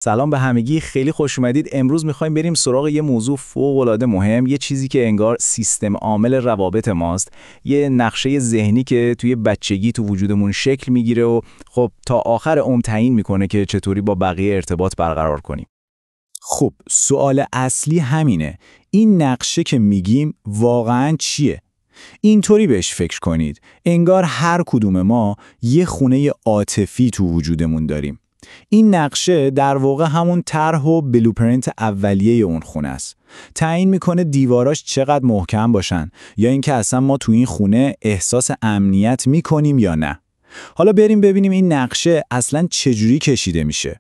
سلام به همگی، خیلی خوش اومدید. امروز میخوایم بریم سراغ یه موضوع فوق‌العاده مهم، یه چیزی که انگار سیستم عامل روابط ماست، یه نقشه ذهنی که توی بچگی تو وجودمون شکل میگیره و خب تا آخر عمر تعیین میکنه که چطوری با بقیه ارتباط برقرار کنیم. خب سوال اصلی همینه، این نقشه که میگیم واقعاً چیه؟ اینطوری بهش فکر کنید، انگار هر کدوم ما یه خونه عاطفی تو وجودمون داریم. این نقشه در واقع همون طرح و بلوپرینت اولیه اون خونه است. تعیین میکنه دیواراش چقدر محکم باشن یا اینکه اصلا ما تو این خونه احساس امنیت میکنیم یا نه. حالا بریم ببینیم این نقشه اصلا چجوری کشیده میشه.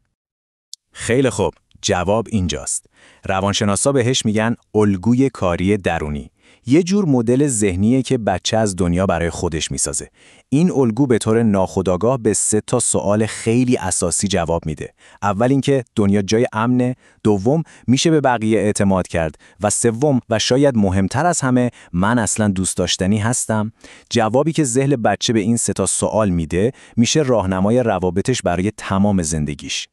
خیلی خوب، جواب اینجاست. روانشناسا بهش میگن الگوی کاری درونی. یه جور مدل ذهنیه که بچه از دنیا برای خودش میسازه. این الگو به طور ناخودآگاه به 3 سوال خیلی اساسی جواب میده. اول اینکه دنیا جای امنه، دوم میشه به بقیه اعتماد کرد و سوم و شاید مهمتر از همه، من اصلا دوست داشتنی هستم. جوابی که ذهن بچه به این 3 سوال میده میشه راهنمای روابطش برای تمام زندگیش.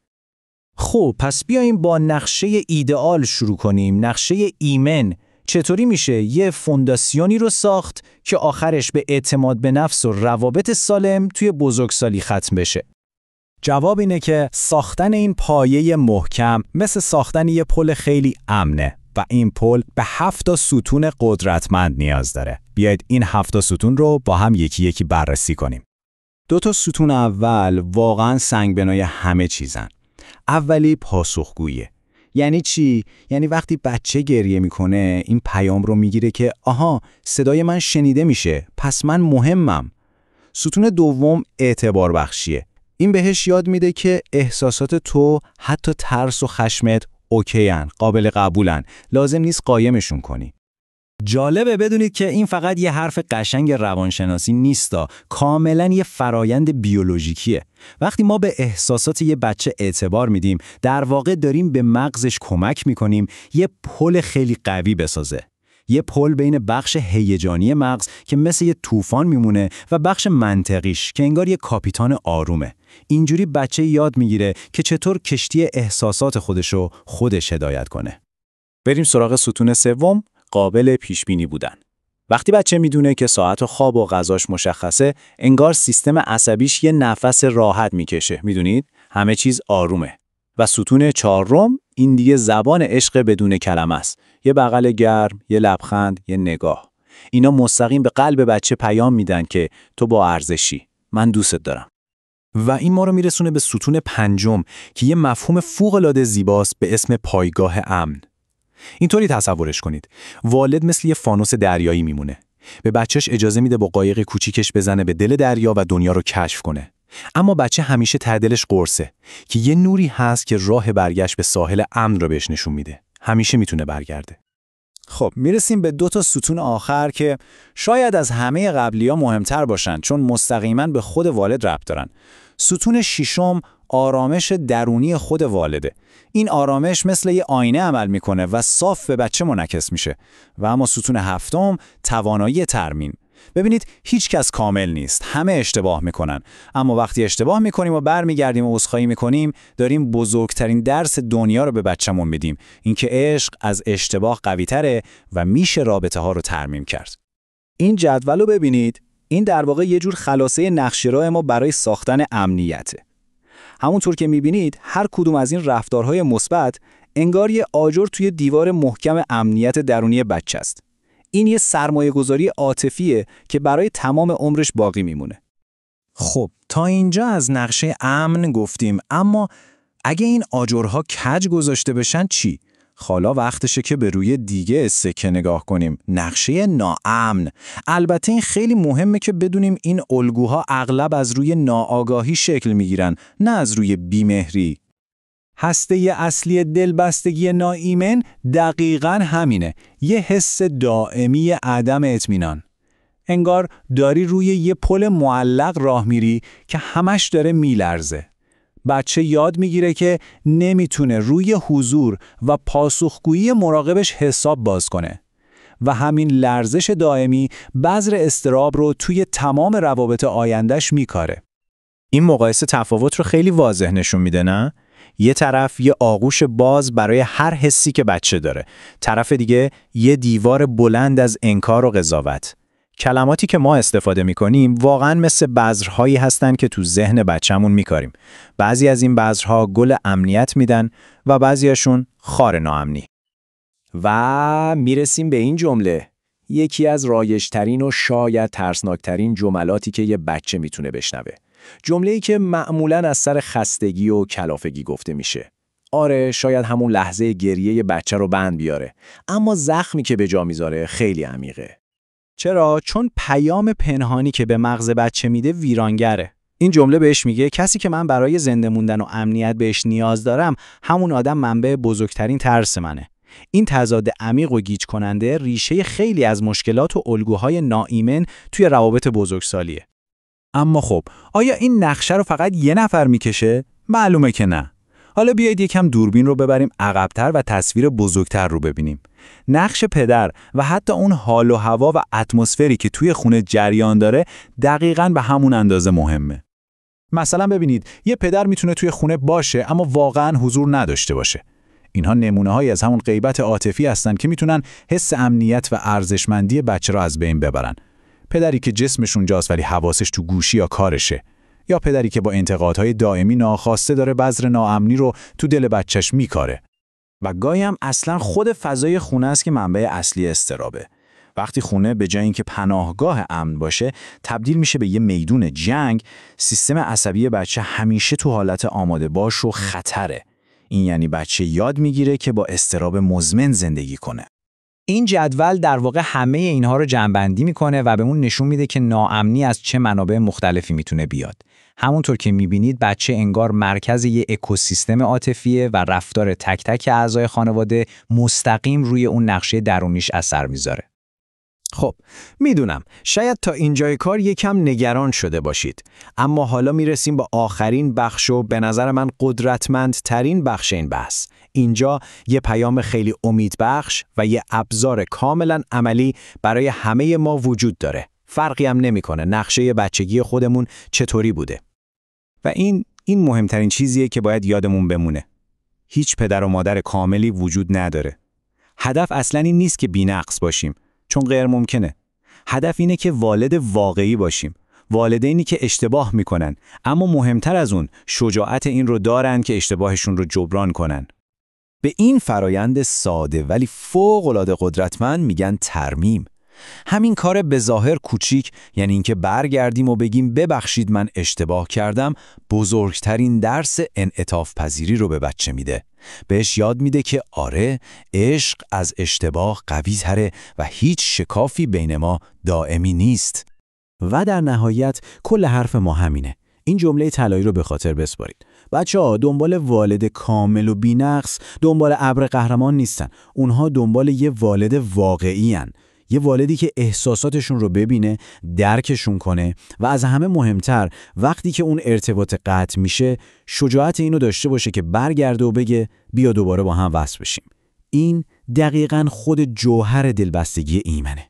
خب پس بیاییم با نقشه ایدئال شروع کنیم. نقشه ایمن چطوری میشه یه فونداسیونی رو ساخت که آخرش به اعتماد به نفس و روابط سالم توی بزرگسالی ختم بشه؟ جواب اینه که ساختن این پایه محکم مثل ساختن یه پل خیلی امنه و این پل به 7 ستون قدرتمند نیاز داره. بیایید این 7 ستون رو با هم یکی یکی بررسی کنیم. 2 ستون اول واقعا سنگبنای همه چیزن. اولی پاسخگوییه. یعنی چی؟ یعنی وقتی بچه گریه میکنه این پیام رو میگیره که آها صدای من شنیده میشه، پس من مهمم. ستون دوم اعتبار بخشیه. این بهش یاد میده که احساسات تو، حتی ترس و خشمت، اوکی‌ان، قابل قبولن، لازم نیست قایمشون کنی. جالبه بدونید که این فقط یه حرف قشنگ روانشناسی نیستا، کاملا یه فرایند بیولوژیکیه. وقتی ما به احساسات یه بچه اعتبار میدیم، در واقع داریم به مغزش کمک میکنیم یه پل خیلی قوی بسازه. یه پل بین بخش هیجانی مغز که مثل یه طوفان میمونه و بخش منطقیش که انگار یه کاپیتان آرومه. اینجوری بچه یاد میگیره که چطور کشتی احساسات خودشو خودش هدایت کنه. بریم سراغ ستون سوم، قابل پیشبینی بودن. وقتی بچه میدونه که ساعت خواب و غذاش مشخصه، انگار سیستم عصبیش یه نفس راحت میکشه. میدونید؟ همه چیز آرومه. و ستون چهارم، این دیگه زبان عشق بدون کلمه است. یه بغل گرم، یه لبخند، یه نگاه. اینا مستقیم به قلب بچه پیام میدن که تو با ارزشی، من دوستت دارم. و این ما رو میرسونه به ستون پنجم که یه مفهوم فوق‌العاده زیباست به اسم پایگاه امن. اینطوری تصورش کنید، والد مثل یه فانوس دریایی میمونه. به بچهش اجازه میده با قایق کوچیکش بزنه به دل دریا و دنیا رو کشف کنه. اما بچه همیشه ته دلش قرصه که یه نوری هست که راه برگشت به ساحل امن رو بهش نشون میده. همیشه میتونه برگرده. خب میرسیم به 2 ستون آخر که شاید از همه قبلی‌ها مهمتر باشن چون مستقیما به خود والد ربط دارن. ستون ششم آرامش درونی خود والده. این آرامش مثل یه آینه عمل میکنه و صاف به بچه منعکس میشه. و اما ستون هفتم توانایی ترمیم. ببینید هیچ کس کامل نیست، همه اشتباه میکنن، اما وقتی اشتباه میکنیم و برمیگردیم و عذرخواهی میکنیم، داریم بزرگترین درس دنیا رو به بچه‌مون میدیم، اینکه عشق از اشتباه قوی‌تره و میشه رابطه ها رو ترمیم کرد. این جدول رو ببینید، این در واقع یه جور خلاصه نقشه‌راه ما برای ساختن امنیته. همونطور که میبینید هر کدوم از این رفتارهای مثبت انگار یه آجر توی دیوار محکم امنیت درونی بچه است. این یه سرمایه‌گذاری عاطفیه که برای تمام عمرش باقی میمونه. خب تا اینجا از نقشه امن گفتیم، اما اگه این آجرها کج گذاشته بشن چی؟ حالا وقتشه که به روی دیگه سکه نگاه کنیم، نقشه ناامن. البته این خیلی مهمه که بدونیم این الگوها اغلب از روی ناآگاهی شکل میگیرن، نه از روی بیمهری. هسته اصلی دلبستگی ناایمن دقیقاً همینه، یه حس دائمی عدم اطمینان. انگار داری روی یه پل معلق راه میری که همش داره میلرزه. بچه یاد میگیره که نمیتونه روی حضور و پاسخگویی مراقبش حساب باز کنه. و همین لرزش دائمی بذر اضطراب رو توی تمام روابط آیندهش میکاره. این مقایسه تفاوت رو خیلی واضح نشون میده، نه؟ یه طرف یه آغوش باز برای هر حسی که بچه داره، طرف دیگه یه دیوار بلند از انکار و قضاوت. کلماتی که ما استفاده می‌کنیم واقعاً مثل بذرهایی هستن که تو ذهن بچه‌مون می‌کاریم. بعضی از این بذرها گل امنیت میدن و بعضیاشون خار ناامنی. و میرسیم به این جمله، یکی از رایج‌ترین و شاید ترسناکترین جملاتی که یه بچه میتونه بشنوه. جمله‌ای که معمولاً از سر خستگی و کلافگی گفته میشه. آره، شاید همون لحظه گریه یه بچه رو بند بیاره، اما زخمی که به جا میذاره خیلی عمیقه. چرا؟ چون پیام پنهانی که به مغز بچه میده ویرانگره. این جمله بهش میگه کسی که من برای زنده موندن و امنیت بهش نیاز دارم، همون آدم منبع بزرگترین ترس منه. این تضاد عمیق و گیج کننده ریشه خیلی از مشکلات و الگوهای ناایمن توی روابط بزرگسالیه. اما خب، آیا این نقشه رو فقط یه نفر میکشه؟ معلومه که نه. حالا بیایید یکم دوربین رو ببریم عقب‌تر و تصویر بزرگتر رو ببینیم. نقش پدر و حتی اون حال و هوا و اتمسفری که توی خونه جریان داره دقیقاً به همون اندازه مهمه. مثلا ببینید، یه پدر میتونه توی خونه باشه اما واقعاً حضور نداشته باشه. اینها نمونه‌هایی از همون غیبت عاطفی هستن که میتونن حس امنیت و ارزشمندی بچه رو از بین ببرن. پدری که جسمش اونجاست ولی حواسش تو گوشی یا کارشه، یا پدری که با انتقادهای دائمی ناخواسته داره بذر ناامنی رو تو دل بچهش میکاره. و گاهی هم اصلا خود فضای خونه است که منبع اصلی اضطرابه. وقتی خونه به جای اینکه پناهگاه امن باشه تبدیل میشه به یه میدون جنگ، سیستم عصبی بچه همیشه تو حالت آماده باش و خطره. این یعنی بچه یاد میگیره که با اضطراب مزمن زندگی کنه. این جدول در واقع همه اینها رو جمع‌بندی میکنه و بهمون نشون میده که ناامنی از چه منابع مختلفی میتونه بیاد. همونطور که میبینید بچه انگار مرکز یه اکوسیستم عاطفیه و رفتار تک تک اعضای خانواده مستقیم روی اون نقشه درونیش اثر میذاره. خب، میدونم شاید تا اینجای کار یکم نگران شده باشید، اما حالا میرسیم با آخرین بخش و به نظر من قدرتمندترین بخش این بحث. اینجا یه پیام خیلی امیدبخش و یه ابزار کاملا عملی برای همه ما وجود داره. فرقی هم نمیکنه نقشه بچگی خودمون چطوری بوده. و این مهمترین چیزیه که باید یادمون بمونه. هیچ پدر و مادر کاملی وجود نداره. هدف اصلاً این نیست که بی‌نقص باشیم، چون غیر ممکنه. هدف اینه که والد واقعی باشیم. والدینی که اشتباه میکنن، اما مهمتر از اون شجاعت این رو دارن که اشتباهشون رو جبران کنن. به این فرایند ساده ولی فوق‌العاده قدرتمند میگن ترمیم. همین کار به ظاهر کوچیک، یعنی اینکه برگردیم و بگیم ببخشید من اشتباه کردم، بزرگترین درس انعطاف پذیری رو به بچه میده. بهش یاد میده که آره، عشق از اشتباه قوی تره و هیچ شکافی بین ما دائمی نیست. و در نهایت کل حرف ما همینه. این جمله طلایی رو به خاطر بسپارید. بچه‌ها دنبال والد کامل و بی‌نقص، دنبال ابر قهرمان نیستن. اونها دنبال یه والد واقعی هن. یه والدی که احساساتشون رو ببینه، درکشون کنه و از همه مهمتر وقتی که اون ارتباط قطع میشه، شجاعت اینو داشته باشه که برگرده و بگه بیا دوباره با هم وصل بشیم. این دقیقاً خود جوهر دلبستگی ایمنه.